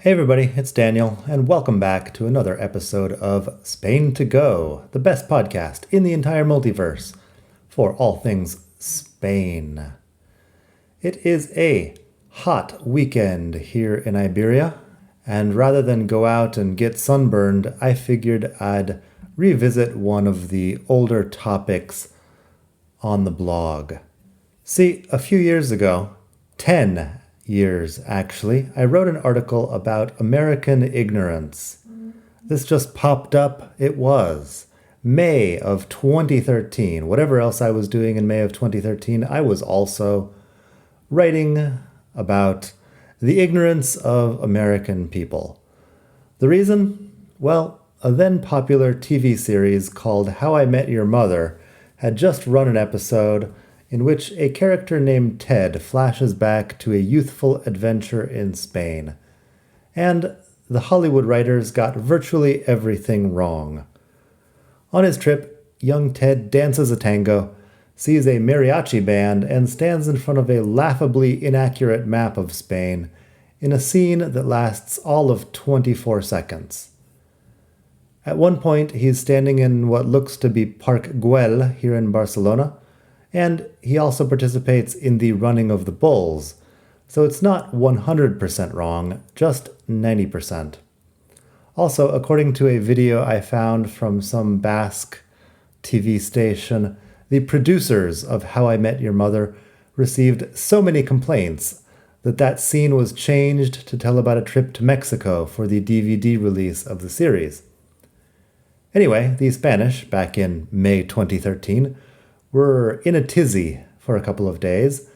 Hey everybody, it's Daniel, and welcome back to another episode of Spain to Go, the best podcast in the entire multiverse for all things Spain. It is a hot weekend here in Iberia, and rather than go out and get sunburned, I figured I'd revisit one of the older topics on the blog. See, a few years ago, 10 years actually, I wrote an article about American ignorance. This just popped up. It was May of 2013. Whatever else I was doing in May of 2013, I was also writing about the ignorance of American people. The reason? Well, a then popular TV series called How I Met Your Mother had just run an episode in which a character named Ted flashes back to a youthful adventure in Spain. And the Hollywood writers got virtually everything wrong. On his trip, young Ted dances a tango, sees a mariachi band, and stands in front of a laughably inaccurate map of Spain in a scene that lasts all of 24 seconds. At one point, he's standing in what looks to be Park Güell here in Barcelona, and he also participates in the running of the bulls, so it's not 100% wrong, just 90%. Also, according to a video I found from some Basque TV station, the producers of How I Met Your Mother received so many complaints that scene was changed to tell about a trip to Mexico for the DVD release of the series. Anyway, the Spanish, back in May 2013, were in a tizzy for a couple of days,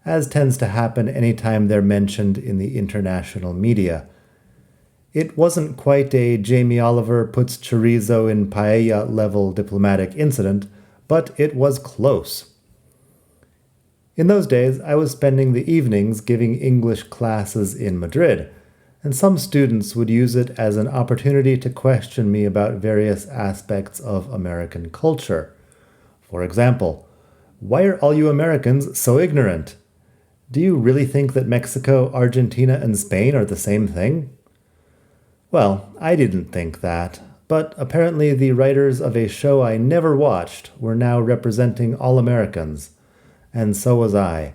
as tends to happen anytime they're mentioned in the international media. It wasn't quite a Jamie Oliver puts chorizo in paella level diplomatic incident, but it was close. In those days, I was spending the evenings giving English classes in Madrid, and some students would use it as an opportunity to question me about various aspects of American culture. For example, why are all you Americans so ignorant? Do you really think that Mexico, Argentina, and Spain are the same thing? Well, I didn't think that, but apparently the writers of a show I never watched were now representing all Americans, and so was I,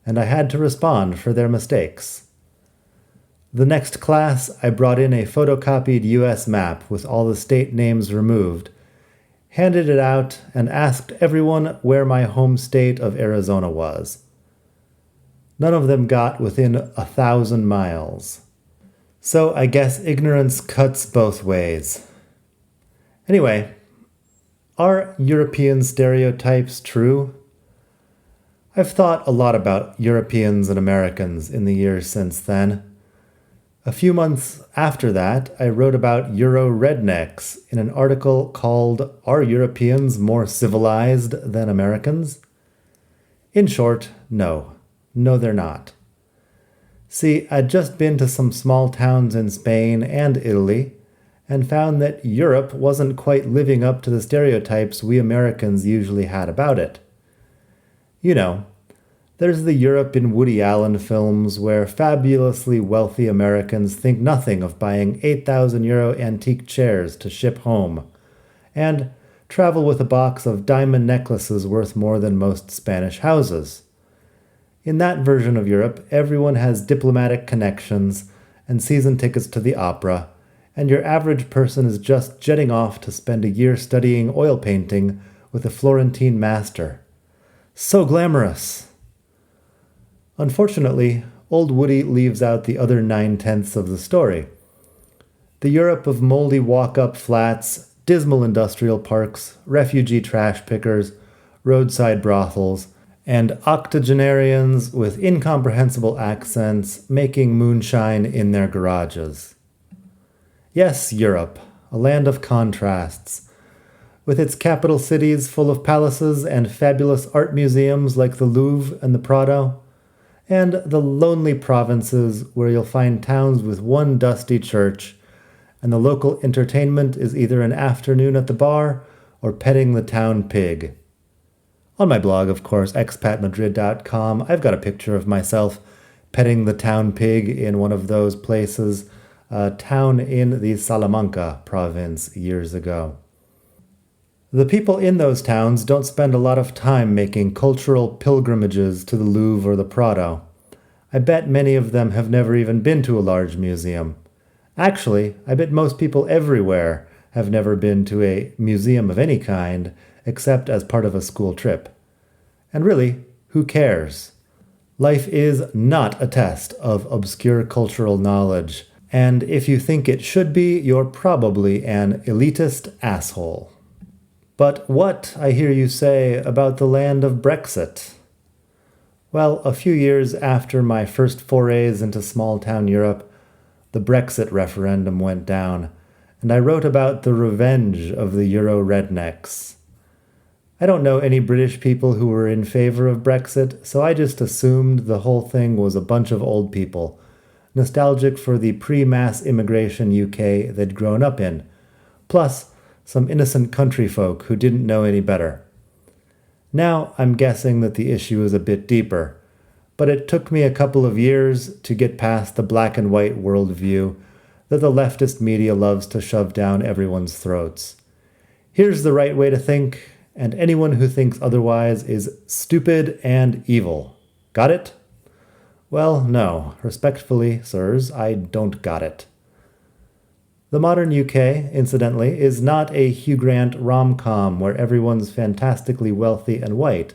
and I had to respond for their mistakes. The next class, I brought in a photocopied US map with all the state names removed, handed it out, and asked everyone where my home state of Arizona was. None of them got within 1,000 miles. So I guess ignorance cuts both ways. Anyway, are European stereotypes true? I've thought a lot about Europeans and Americans in the years since then. A few months after that, I wrote about Euro rednecks in an article called Are Europeans More Civilized Than Americans? In short, no. No, they're not. See, I'd just been to some small towns in Spain and Italy, and found that Europe wasn't quite living up to the stereotypes we Americans usually had about it. You know, there's the Europe in Woody Allen films where fabulously wealthy Americans think nothing of buying €8,000 antique chairs to ship home, and travel with a box of diamond necklaces worth more than most Spanish houses. In that version of Europe, everyone has diplomatic connections and season tickets to the opera, and your average person is just jetting off to spend a year studying oil painting with a Florentine master. So glamorous! Unfortunately, old Woody leaves out the other 9/10 of the story. The Europe of moldy walk-up flats, dismal industrial parks, refugee trash pickers, roadside brothels, and octogenarians with incomprehensible accents making moonshine in their garages. Yes, Europe, a land of contrasts, with its capital cities full of palaces and fabulous art museums like the Louvre and the Prado, and the lonely provinces where you'll find towns with one dusty church, and the local entertainment is either an afternoon at the bar or petting the town pig. On my blog, of course, expatmadrid.com, I've got a picture of myself petting the town pig in one of those places, a town in the Salamanca province years ago. The people in those towns don't spend a lot of time making cultural pilgrimages to the Louvre or the Prado. I bet many of them have never even been to a large museum. Actually, I bet most people everywhere have never been to a museum of any kind, except as part of a school trip. And really, who cares? Life is not a test of obscure cultural knowledge, and if you think it should be, you're probably an elitist asshole. But what, I hear you say, about the land of Brexit? Well, a few years after my first forays into small-town Europe, the Brexit referendum went down, and I wrote about the revenge of the Euro rednecks. I don't know any British people who were in favor of Brexit, so I just assumed the whole thing was a bunch of old people, nostalgic for the pre-mass immigration UK they'd grown up in, plus some innocent country folk who didn't know any better. Now I'm guessing that the issue is a bit deeper, but it took me a couple of years to get past the black and white worldview that the leftist media loves to shove down everyone's throats. Here's the right way to think, and anyone who thinks otherwise is stupid and evil. Got it? Well, no. Respectfully, sirs, I don't got it. The modern UK, incidentally, is not a Hugh Grant rom-com where everyone's fantastically wealthy and white.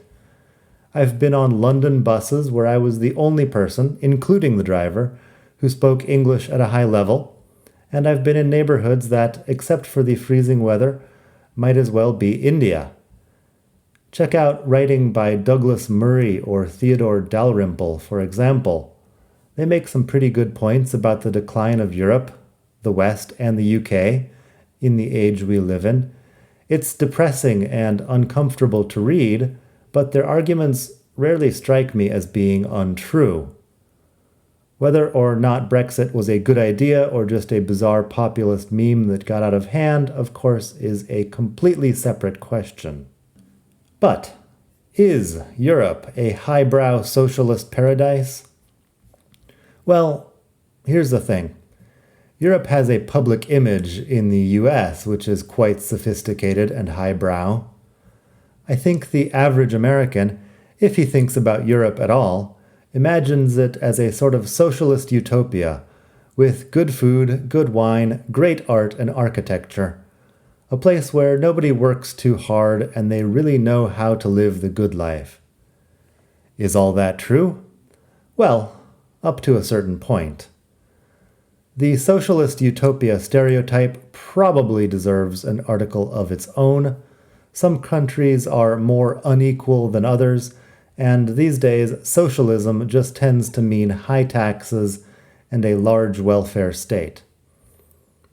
I've been on London buses where I was the only person, including the driver, who spoke English at a high level, and I've been in neighborhoods that, except for the freezing weather, might as well be India. Check out writing by Douglas Murray or Theodore Dalrymple, for example. They make some pretty good points about the decline of Europe, the West, and the UK in the age we live in. It's depressing and uncomfortable to read, but their arguments rarely strike me as being untrue. Whether or not Brexit was a good idea or just a bizarre populist meme that got out of hand, of course, is a completely separate question. But is Europe a highbrow socialist paradise? Well, here's the thing. Europe has a public image in the US which is quite sophisticated and highbrow. I think the average American, if he thinks about Europe at all, imagines it as a sort of socialist utopia, with good food, good wine, great art and architecture. A place where nobody works too hard and they really know how to live the good life. Is all that true? Well, up to a certain point. The socialist utopia stereotype probably deserves an article of its own. Some countries are more unequal than others, and these days socialism just tends to mean high taxes and a large welfare state.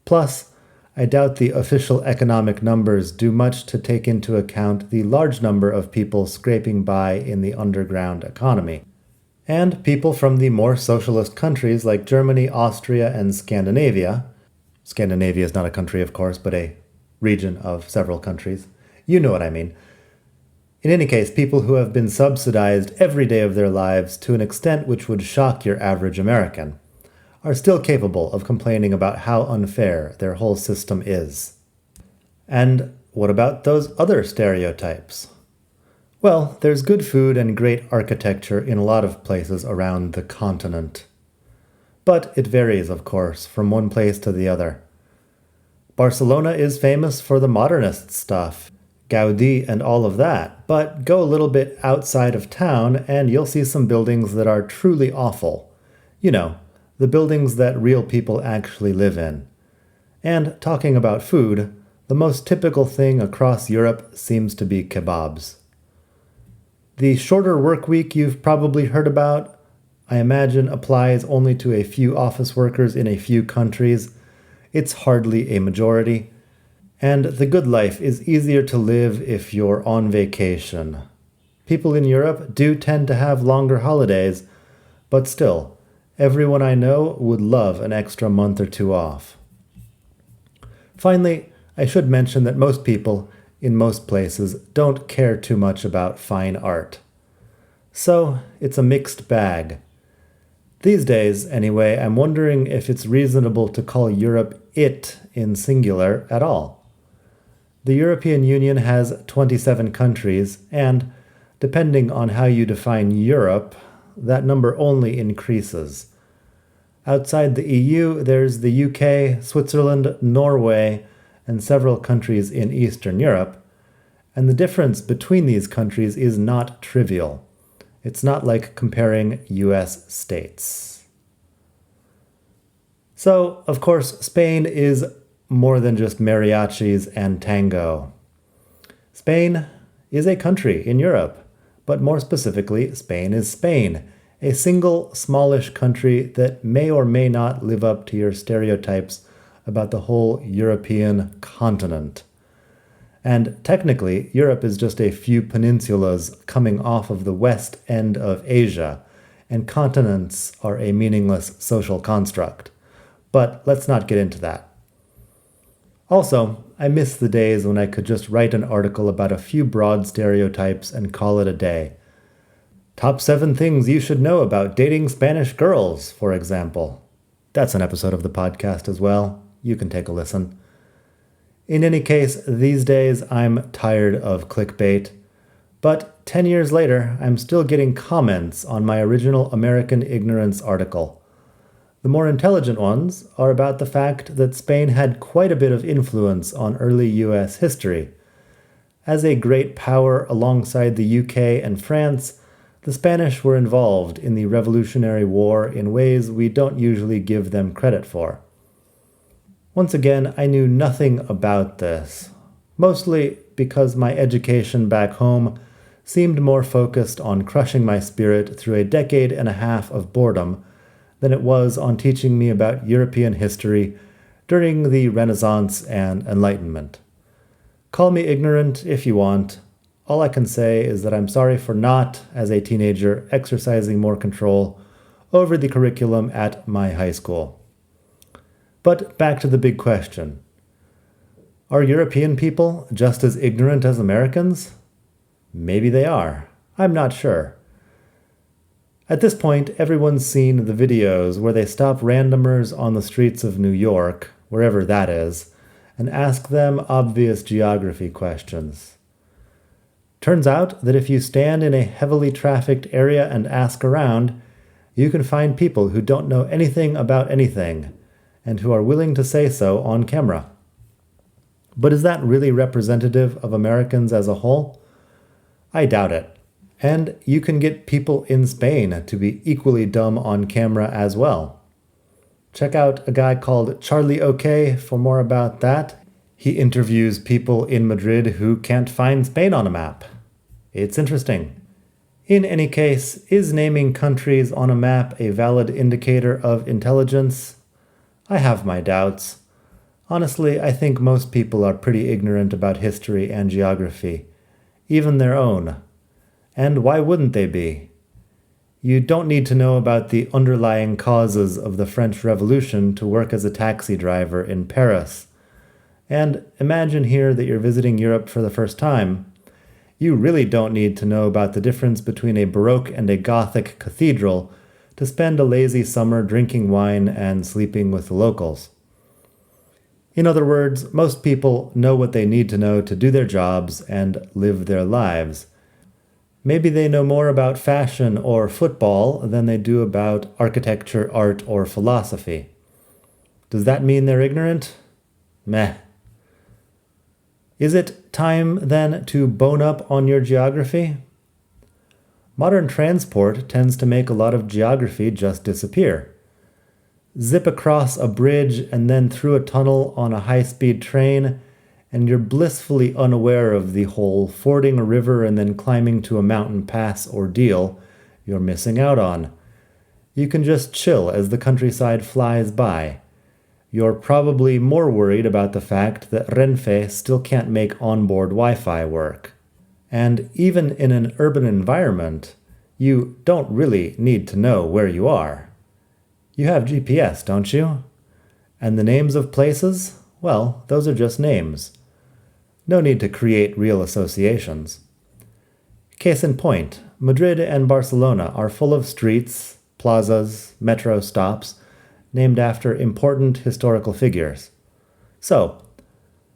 Plus, I doubt the official economic numbers do much to take into account the large number of people scraping by in the underground economy. And people from the more socialist countries like Germany, Austria, and Scandinavia. Scandinavia is not a country, of course, but a region of several countries. You know what I mean. In any case, people who have been subsidized every day of their lives to an extent which would shock your average American are still capable of complaining about how unfair their whole system is. And what about those other stereotypes? Well, there's good food and great architecture in a lot of places around the continent. But it varies, of course, from one place to the other. Barcelona is famous for the modernist stuff, Gaudí and all of that, but go a little bit outside of town and you'll see some buildings that are truly awful. You know, the buildings that real people actually live in. And talking about food, the most typical thing across Europe seems to be kebabs. The shorter work week you've probably heard about, I imagine applies only to a few office workers in a few countries. It's hardly a majority. And the good life is easier to live if you're on vacation. People in Europe do tend to have longer holidays, but still, everyone I know would love an extra month or two off. Finally, I should mention that most people, in most places, don't care too much about fine art. So, it's a mixed bag. These days, anyway, I'm wondering if it's reasonable to call Europe it in singular at all. The European Union has 27 countries, and, depending on how you define Europe, that number only increases. Outside the EU, there's the UK, Switzerland, Norway, and several countries in Eastern Europe, and the difference between these countries is not trivial. It's not like comparing US states. So, of course, Spain is more than just mariachis and tango. Spain is a country in Europe, but more specifically, Spain is Spain, a single, smallish country that may or may not live up to your stereotypes about the whole European continent. And technically, Europe is just a few peninsulas coming off of the west end of Asia, and continents are a meaningless social construct. But let's not get into that. Also, I miss the days when I could just write an article about a few broad stereotypes and call it a day. Top 7 things you should know about dating Spanish girls, for example. That's an episode of the podcast as well. You can take a listen. In any case, these days I'm tired of clickbait, but 10 years later, I'm still getting comments on my original American Ignorance article. The more intelligent ones are about the fact that Spain had quite a bit of influence on early US history. As a great power alongside the UK and France, the Spanish were involved in the Revolutionary War in ways we don't usually give them credit for. Once again, I knew nothing about this, mostly because my education back home seemed more focused on crushing my spirit through a decade and a half of boredom than it was on teaching me about European history during the Renaissance and Enlightenment. Call me ignorant if you want. All I can say is that I'm sorry for not, as a teenager, exercising more control over the curriculum at my high school. But back to the big question. Are European people just as ignorant as Americans? Maybe they are. I'm not sure. At this point, everyone's seen the videos where they stop randomers on the streets of New York, wherever that is, and ask them obvious geography questions. Turns out that if you stand in a heavily trafficked area and ask around, you can find people who don't know anything about anything, and who are willing to say so on camera. But is that really representative of Americans as a whole? I doubt it. And you can get people in Spain to be equally dumb on camera as well. Check out a guy called Charlie OK for more about that. He interviews people in Madrid who can't find Spain on a map. It's interesting. In any case, is naming countries on a map a valid indicator of intelligence? I have my doubts. Honestly, I think most people are pretty ignorant about history and geography, even their own. And why wouldn't they be? You don't need to know about the underlying causes of the French Revolution to work as a taxi driver in Paris. And imagine here that you're visiting Europe for the first time. You really don't need to know about the difference between a Baroque and a Gothic cathedral to spend a lazy summer drinking wine and sleeping with the locals. In other words, most people know what they need to know to do their jobs and live their lives. Maybe they know more about fashion or football than they do about architecture, art, or philosophy. Does that mean they're ignorant? Meh. Is it time, then, to bone up on your geography? Modern transport tends to make a lot of geography just disappear. Zip across a bridge and then through a tunnel on a high-speed train, and you're blissfully unaware of the whole fording a river and then climbing to a mountain pass ordeal you're missing out on. You can just chill as the countryside flies by. You're probably more worried about the fact that Renfe still can't make onboard Wi-Fi work. And even in an urban environment, you don't really need to know where you are. You have GPS, don't you? And the names of places? Well, those are just names. No need to create real associations. Case in point, Madrid and Barcelona are full of streets, plazas, metro stops, named after important historical figures. So,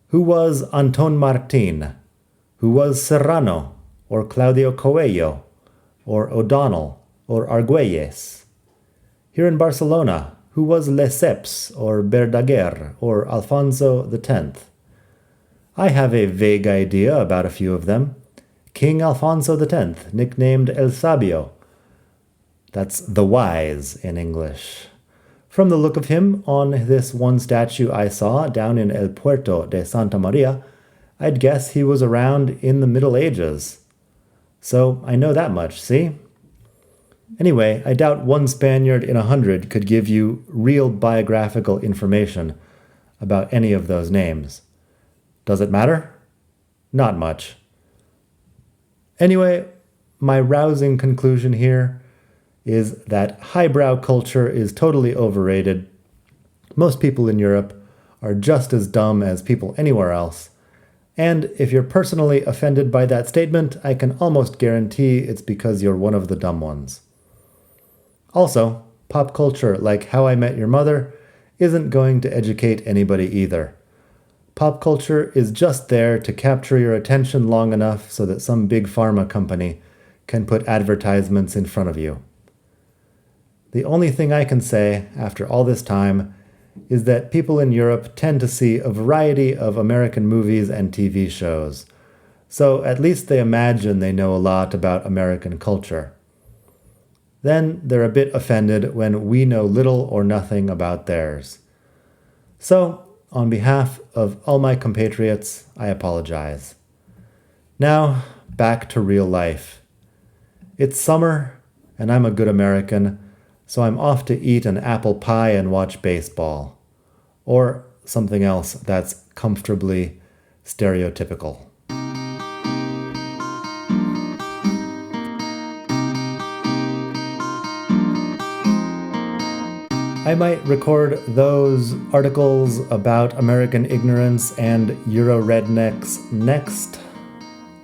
who was Anton Martin? Who was Serrano, or Claudio Coello, or O'Donnell, or Argüelles? Here in Barcelona, who was Lesseps, or Verdaguer, or Alfonso X? I have a vague idea about a few of them. King Alfonso X, nicknamed El Sabio. That's the wise in English. From the look of him on this one statue I saw down in El Puerto de Santa Maria, I'd guess he was around in the Middle Ages. So I know that much, see? Anyway, I doubt one Spaniard in 100 could give you real biographical information about any of those names. Does it matter? Not much. Anyway, my rousing conclusion here is that highbrow culture is totally overrated. Most people in Europe are just as dumb as people anywhere else. And if you're personally offended by that statement, I can almost guarantee it's because you're one of the dumb ones. Also, pop culture like How I Met Your Mother isn't going to educate anybody either. Pop culture is just there to capture your attention long enough so that some big pharma company can put advertisements in front of you. The only thing I can say after all this time is that people in Europe tend to see a variety of American movies and TV shows, so at least they imagine they know a lot about American culture. Then they're a bit offended when we know little or nothing about theirs. So, on behalf of all my compatriots, I apologize. Now, back to real life. It's summer, and I'm a good American, so I'm off to eat an apple pie and watch baseball. Or something else that's comfortably stereotypical. I might record those articles about American ignorance and Euro rednecks next.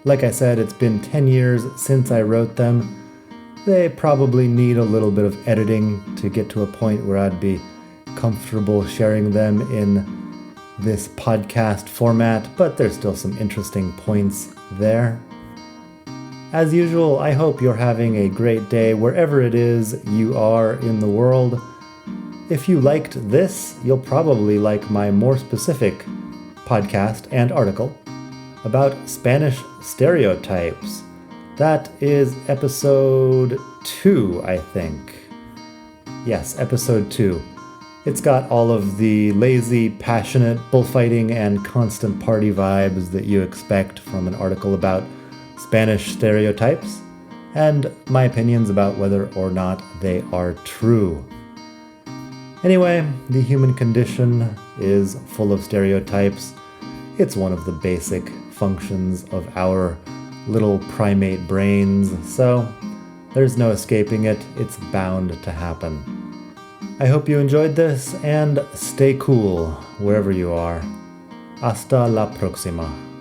Like I said, it's been 10 years since I wrote them. They probably need a little bit of editing to get to a point where I'd be comfortable sharing them in this podcast format, but there's still some interesting points there. As usual, I hope you're having a great day wherever it is you are in the world. If you liked this, you'll probably like my more specific podcast and article about Spanish stereotypes. That is episode 2, I think. Yes, episode 2. It's got all of the lazy, passionate bullfighting and constant party vibes that you expect from an article about Spanish stereotypes, and my opinions about whether or not they are true. Anyway, the human condition is full of stereotypes. It's one of the basic functions of our little primate brains, so there's no escaping it. It's bound to happen. I hope you enjoyed this, and stay cool wherever you are. Hasta la próxima.